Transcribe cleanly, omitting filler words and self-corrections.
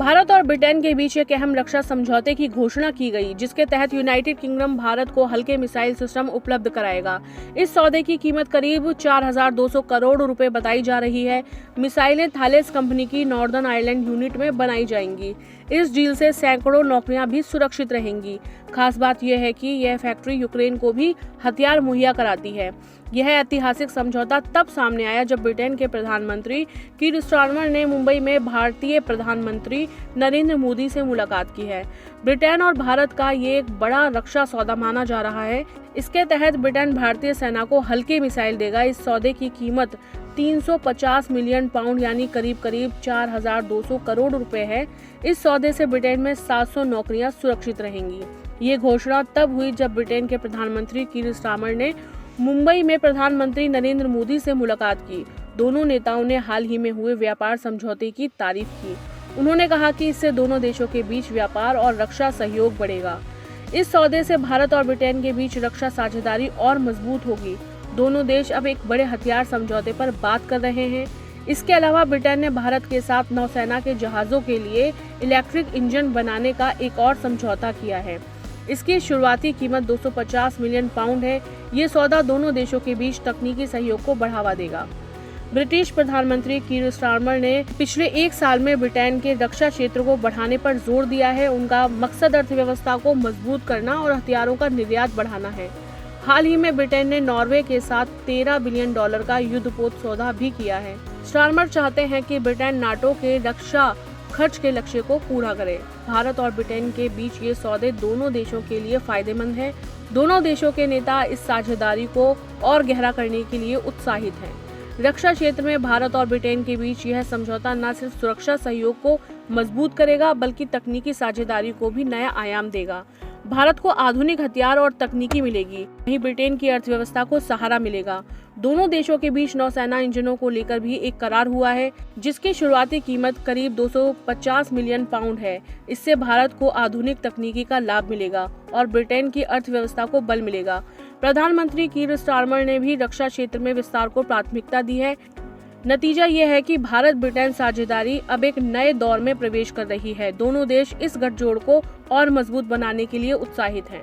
भारत और ब्रिटेन के बीच एक अहम रक्षा समझौते की घोषणा की गई, जिसके तहत यूनाइटेड किंगडम भारत को हल्के मिसाइल सिस्टम उपलब्ध कराएगा। इस सौदे की कीमत करीब 4,200 करोड़ रुपए बताई जा रही है। मिसाइलें थालेस कंपनी की नॉर्दर्न आयरलैंड यूनिट में बनाई जाएंगी। इस डील से सैकड़ों नौकरियां भी सुरक्षित रहेंगी। खास बात यह है कि यह फैक्ट्री यूक्रेन को भी हथियार मुहैया कराती है। यह ऐतिहासिक समझौता तब सामने आया जब ब्रिटेन के प्रधानमंत्री कीर स्टारमर ने मुंबई में भारतीय प्रधानमंत्री नरेंद्र मोदी से मुलाकात की है। ब्रिटेन और भारत का ये एक बड़ा रक्षा सौदा माना जा रहा है। इसके तहत ब्रिटेन भारतीय सेना को हल्के मिसाइल देगा। इस सौदे की कीमत 350 मिलियन पाउंड यानी करीब 4,200 करोड़ रुपए है। इस सौदे से ब्रिटेन में 700 नौकरियां सुरक्षित रहेंगी। ये घोषणा तब हुई जब ब्रिटेन के प्रधानमंत्री कीर स्टारमर ने मुंबई में प्रधानमंत्री नरेंद्र मोदी से मुलाकात की। दोनों नेताओं ने हाल ही में हुए व्यापार समझौते की तारीफ की। उन्होंने कहा कि इससे दोनों देशों के बीच व्यापार और रक्षा सहयोग बढ़ेगा। इस सौदे से भारत और ब्रिटेन के बीच रक्षा साझेदारी और मजबूत होगी। दोनों देश अब एक बड़े हथियार समझौते पर बात कर रहे हैं। इसके अलावा ब्रिटेन ने भारत के साथ नौसेना के जहाजों के लिए इलेक्ट्रिक इंजन बनाने का एक और समझौता किया है। इसकी शुरुआती कीमत 250 मिलियन पाउंड है। ये सौदा दोनों देशों के बीच तकनीकी सहयोग को बढ़ावा देगा। ब्रिटिश प्रधानमंत्री कीर स्टारमर ने पिछले एक साल में ब्रिटेन के रक्षा क्षेत्र को बढ़ाने पर जोर दिया है। उनका मकसद अर्थव्यवस्था को मजबूत करना और हथियारों का निर्यात बढ़ाना है। हाल ही में ब्रिटेन ने नॉर्वे के साथ $13 बिलियन का युद्धपोत सौदा भी किया है। स्टारमर चाहते हैं कि ब्रिटेन नाटो के रक्षा खर्च के लक्ष्य को पूरा करे। भारत और ब्रिटेन के बीच ये सौदे दोनों देशों के लिए फायदेमंद है। दोनों देशों के नेता इस साझेदारी को और गहरा करने के लिए उत्साहित हैं। रक्षा क्षेत्र में भारत और ब्रिटेन के बीच यह समझौता न सिर्फ सुरक्षा सहयोग को मजबूत करेगा, बल्कि तकनीकी साझेदारी को भी नया आयाम देगा। भारत को आधुनिक हथियार और तकनीकी मिलेगी, वहीं ब्रिटेन की अर्थव्यवस्था को सहारा मिलेगा। दोनों देशों के बीच नौसेना इंजनों को लेकर भी एक करार हुआ है, जिसकी शुरुआती कीमत करीब 250 मिलियन पाउंड है। इससे भारत को आधुनिक तकनीकी का लाभ मिलेगा और ब्रिटेन की अर्थव्यवस्था को बल मिलेगा। प्रधानमंत्री कीर स्टारमर ने भी रक्षा क्षेत्र में विस्तार को प्राथमिकता दी है। नतीजा ये है कि भारत ब्रिटेन साझेदारी अब एक नए दौर में प्रवेश कर रही है। दोनों देश इस गठजोड़ को और मजबूत बनाने के लिए उत्साहित हैं।